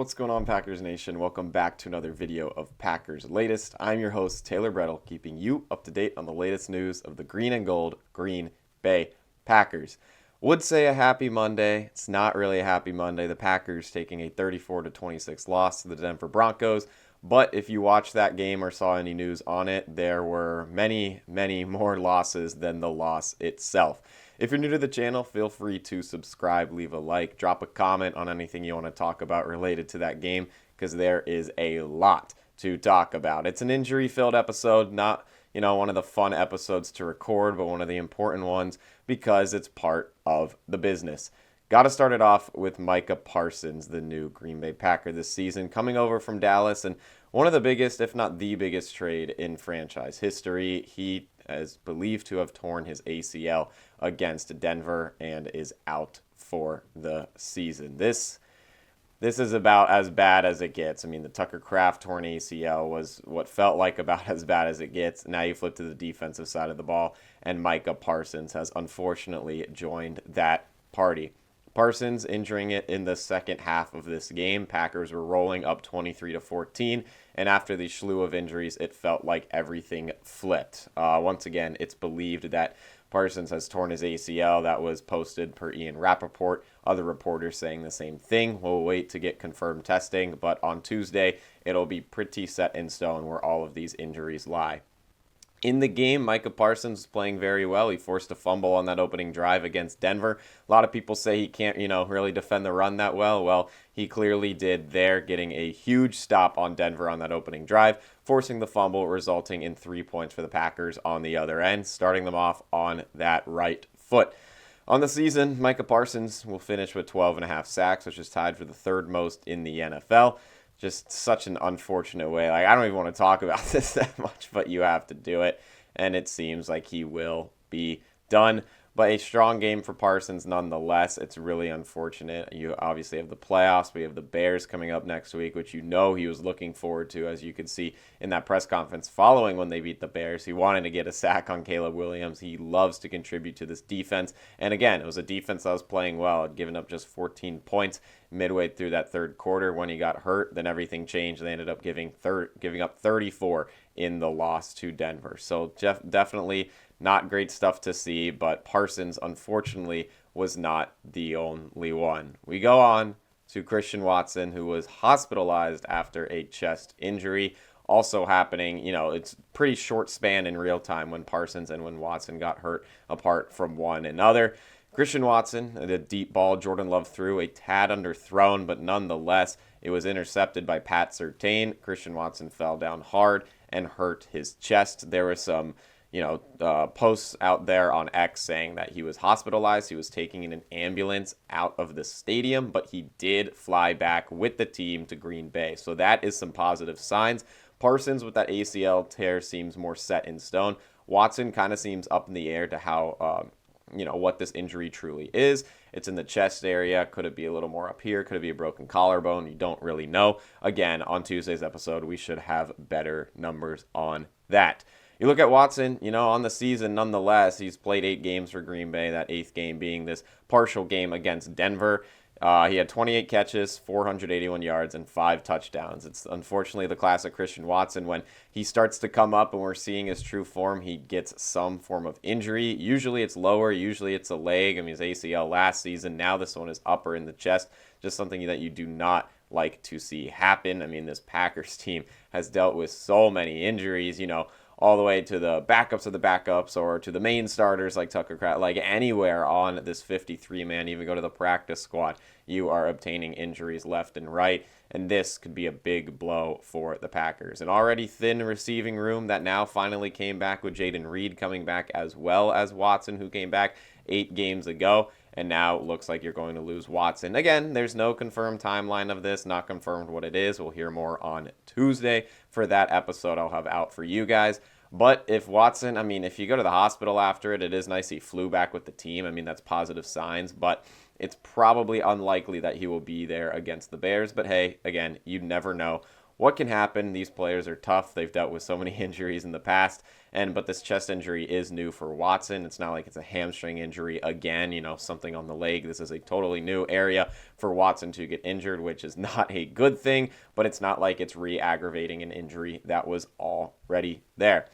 What's going on, Packers Nation? Welcome back to another video of Packers Latest. I'm your host, Taylor Bretl, keeping you up to date on the latest news of the green and gold Green Bay Packers. Would say a happy Monday. It's not really a happy Monday. The Packers taking a 34-26 loss to the Denver Broncos. But if you watched that game or saw any news on it, there were many more losses than the loss itself. If you're new to the channel, feel free to subscribe, leave a like, drop a comment on anything you want to talk about related to that game, because there is a lot to talk about. It's an injury-filled episode, not one of the fun episodes to record, but one of the important ones because it's part of the business. Got to start it off with Micah Parsons, the new Green Bay Packer this season, coming over from Dallas, and one of the biggest, if not the biggest trade in franchise history. He is believed to have torn his ACL against Denver and is out for the season. This is about as bad as it gets. I mean, the Tucker Kraft torn ACL was what felt like about as bad as it gets. Now you flip to the defensive side of the ball, and Micah Parsons has unfortunately joined that party. Parsons injuring it in the second half of this game. Packers were rolling up 23-14, and after the slew of injuries, it felt like everything flipped. Once again, it's believed that Parsons has torn his ACL. That was posted per Ian Rappaport. Other reporters saying the same thing. We'll wait to get confirmed testing, but on Tuesday, it'll be pretty set in stone where all of these injuries lie. In the game, Micah Parsons was playing very well. He forced a fumble on that opening drive against Denver. A lot of people say he can't, really defend the run that well. Well, he clearly did there, getting a huge stop on Denver on that opening drive, forcing the fumble, resulting in 3 points for the Packers on the other end, starting them off on that right foot. On the season, Micah Parsons will finish with 12.5 sacks, which is tied for the third most in the NFL. Just such an unfortunate way. I don't even want to talk about this that much, but you have to do it. And it seems like he will be done. But a strong game for Parsons nonetheless. It's really unfortunate. You obviously have the playoffs. We have the Bears coming up next week, which he was looking forward to, as you could see in that press conference following when they beat the Bears. He wanted to get a sack on Caleb Williams. He loves to contribute to this defense. And again, it was a defense that was playing well. Had given up just 14 points midway through that third quarter. When he got hurt, then everything changed. They ended up giving up 34 in the loss to Denver. So definitely not great stuff to see, but Parsons, unfortunately, was not the only one. We go on to Christian Watson, who was hospitalized after a chest injury. Also happening, it's pretty short span in real time when Parsons and when Watson got hurt apart from one another. Christian Watson, the deep ball Jordan Love threw, a tad underthrown, but nonetheless, it was intercepted by Pat Surtain. Christian Watson fell down hard and hurt his chest. There was some posts out there on X saying that he was hospitalized. He was taken in an ambulance out of the stadium, but he did fly back with the team to Green Bay. So that is some positive signs. Parsons with that ACL tear seems more set in stone. Watson kind of seems up in the air to how, what this injury truly is. It's in the chest area. Could it be a little more up here? Could it be a broken collarbone? You don't really know. Again, on Tuesday's episode, we should have better numbers on that. You look at Watson, on the season, nonetheless, he's played 8 games for Green Bay, that 8th game being this partial game against Denver. He had 28 catches, 481 yards, and 5 touchdowns. It's unfortunately the classic Christian Watson. When he starts to come up and we're seeing his true form, he gets some form of injury. Usually it's lower. Usually it's a leg. His ACL last season. Now this one is upper in the chest. Just something that you do not like to see happen. This Packers team has dealt with so many injuries, all the way to the backups of the backups or to the main starters like Tucker Kraft, like anywhere on this 53-man, even go to the practice squad, you are obtaining injuries left and right, and this could be a big blow for the Packers. An already thin receiving room that now finally came back with Jaden Reed coming back, as well as Watson, who came back 8 games ago, and now it looks like you're going to lose Watson. Again, there's no confirmed timeline of this, not confirmed what it is. We'll hear more on Tuesday for that episode I'll have out for you guys. But if Watson, if you go to the hospital after it, it is nice he flew back with the team. That's positive signs, but it's probably unlikely that he will be there against the Bears. But hey, again, you never know. what can happen. These players are tough. They've dealt with so many injuries in the past. But this chest injury is new for Watson. It's not like it's a hamstring injury again, something on the leg. This is a totally new area for Watson to get injured, which is not a good thing, but it's not like it's re-aggravating an injury that was already there.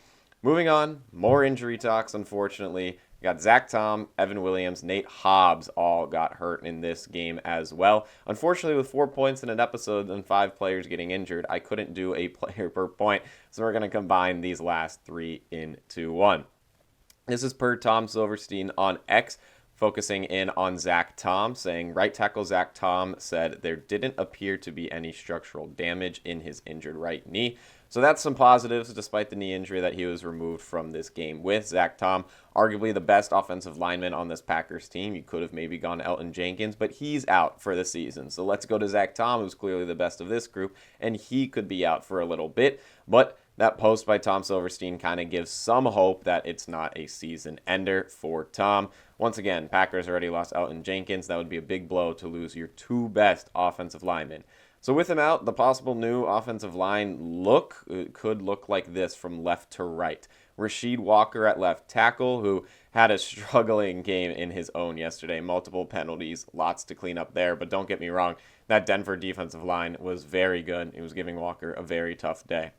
Moving on, more injury talks, unfortunately. We got Zach Tom, Evan Williams, Nate Hobbs all got hurt in this game as well. Unfortunately, with 4 points in an episode and 5 players getting injured, I couldn't do a player per point, so we're going to combine these last 3 into one. This is per Tom Silverstein on X, focusing in on Zach Tom, saying right tackle Zach Tom said there didn't appear to be any structural damage in his injured right knee. So that's some positives, despite the knee injury that he was removed from this game with. Zach Tom, arguably the best offensive lineman on this Packers team. You could have maybe gone Elton Jenkins, but he's out for the season. So let's go to Zach Tom, who's clearly the best of this group, and he could be out for a little bit. But that post by Tom Silverstein kind of gives some hope that it's not a season ender for Tom. Once again, Packers already lost Elton Jenkins. That would be a big blow to lose your 2 best offensive linemen. So with him out, the possible new offensive line could look like this from left to right. Rasheed Walker at left tackle, who had a struggling game in his own yesterday. Multiple penalties, lots to clean up there. But don't get me wrong, that Denver defensive line was very good. It was giving Walker a very tough day.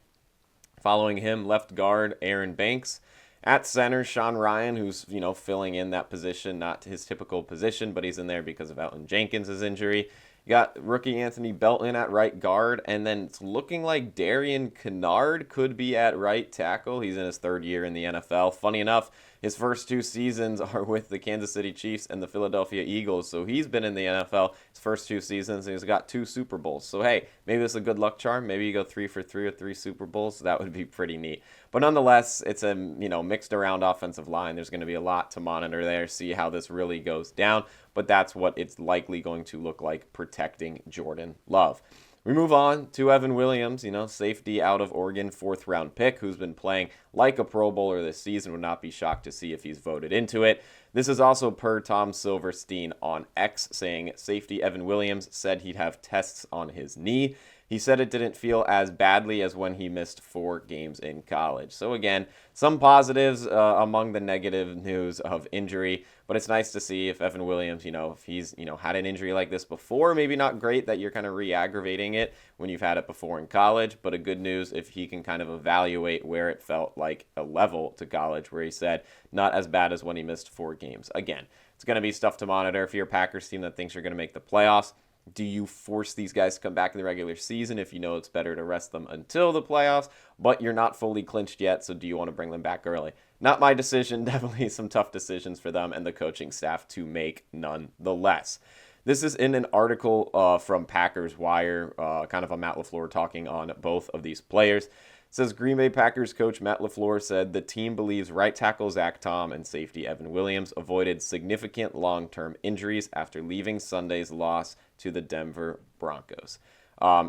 Following him, left guard Aaron Banks. At center, Sean Ryan, who's, filling in that position, not his typical position, but he's in there because of Elton Jenkins' injury. You got rookie Anthony Belton at right guard, and then it's looking like Darian Kennard could be at right tackle. He's in his 3rd year in the NFL. Funny enough, his first 2 seasons are with the Kansas City Chiefs and the Philadelphia Eagles, so he's been in the NFL his first 2 seasons, and he's got 2 Super Bowls. So, hey, maybe this is a good luck charm. Maybe you go 3 for 3 with 3 Super Bowls. That would be pretty neat. But nonetheless, it's a mixed around offensive line. There's going to be a lot to monitor there, see how this really goes down. But that's what it's likely going to look like protecting Jordan Love. We move on to Evan Williams, safety out of Oregon, 4th round pick, who's been playing like a Pro Bowler this season. Would not be shocked to see if he's voted into it. This is also per Tom Silverstein on X, saying safety Evan Williams said he'd have tests on his knee. He said it didn't feel as badly as when he missed 4 games in college. So again, some positives among the negative news of injury, but it's nice to see if Evan Williams, if he's, had an injury like this before, maybe not great that you're kind of re-aggravating it when you've had it before in college, but a good news if he can kind of evaluate where it felt like a level to college, where he said not as bad as when he missed 4 games. Again, it's going to be stuff to monitor if you're a Packers team that thinks you're going to make the playoffs. Do you force these guys to come back in the regular season if you know it's better to rest them until the playoffs, but you're not fully clinched yet, so do you want to bring them back early? Not my decision. Definitely some tough decisions for them and the coaching staff to make nonetheless. This is in an article from Packers Wire, kind of a Matt LaFleur talking on both of these players. It says Green Bay Packers coach Matt LaFleur said the team believes right tackle Zach Tom and safety Evan Williams avoided significant long-term injuries after leaving Sunday's loss to the Denver Broncos.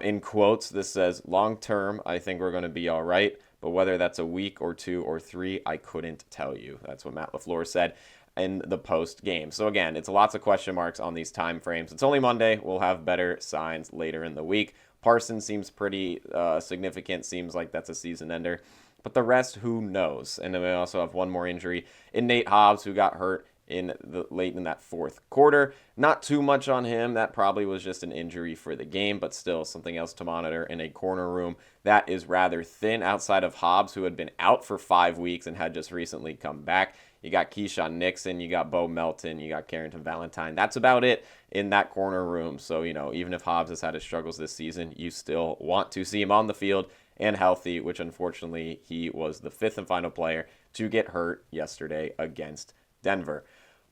In quotes, this says, long-term, I think we're going to be all right, but whether that's a week or 2 or 3, I couldn't tell you. That's what Matt LaFleur said in the post game. So again, it's lots of question marks on these time frames. It's only Monday. We'll have better signs later in the week. Parsons seems pretty significant. Seems like that's a season ender. But the rest, who knows? And then we also have one more injury in Nate Hobbs, who got hurt late in that 4th quarter. Not too much on him. That probably was just an injury for the game, but still something else to monitor in a corner room that is rather thin outside of Hobbs, who had been out for 5 weeks and had just recently come back. You got Keyshawn Nixon, you got Bo Melton, you got Carrington Valentine. That's about it in that corner room. So, even if Hobbs has had his struggles this season, you still want to see him on the field and healthy, which unfortunately he was the 5th and final player to get hurt yesterday against Denver.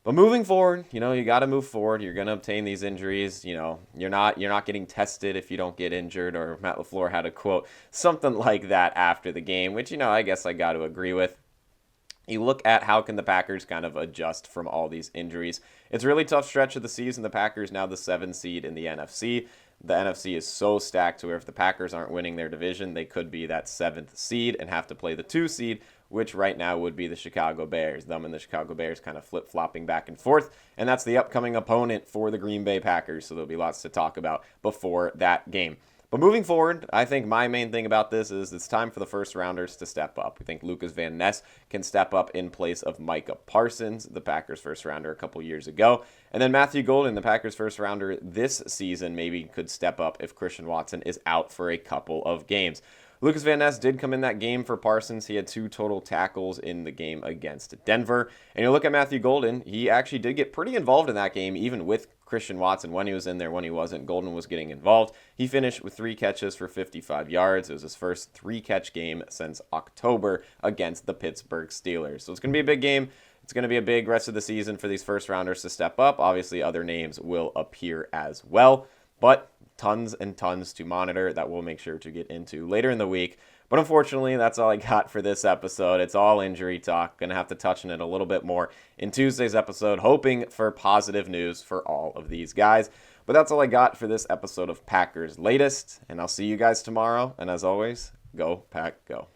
But moving forward, you got to move forward. You're going to obtain these injuries. You're not getting tested if you don't get injured. Or Matt LaFleur had a quote, something like that after the game, which, I guess I got to agree with. You look at how can the Packers kind of adjust from all these injuries. It's a really tough stretch of the season. The Packers now the 7th seed in the NFC. The NFC is so stacked to where if the Packers aren't winning their division, they could be that 7th seed and have to play the 2 seed, which right now would be the Chicago Bears. Them and the Chicago Bears kind of flip-flopping back and forth, and that's the upcoming opponent for the Green Bay Packers, so there'll be lots to talk about before that game. But moving forward, I think my main thing about this is it's time for the first rounders to step up. We think Lucas Van Ness can step up in place of Micah Parsons, the Packers first rounder a couple years ago. And then Matthew Golden, the Packers first rounder this season, maybe could step up if Christian Watson is out for a couple of games. Lucas Van Ness did come in that game for Parsons. He had 2 total tackles in the game against Denver. And you look at Matthew Golden, he actually did get pretty involved in that game, even with Christian Watson. When he was in there, when he wasn't, Golden was getting involved. He finished with 3 catches for 55 yards. It was his first 3-catch game since October against the Pittsburgh Steelers. So it's going to be a big game. It's going to be a big rest of the season for these first rounders to step up. Obviously, other names will appear as well. But tons and tons to monitor that we'll make sure to get into later in the week. But unfortunately, that's all I got for this episode. It's all injury talk. Going to have to touch on it a little bit more in Tuesday's episode, hoping for positive news for all of these guys. But that's all I got for this episode of Packers Latest, and I'll see you guys tomorrow. And as always, go Pack, go.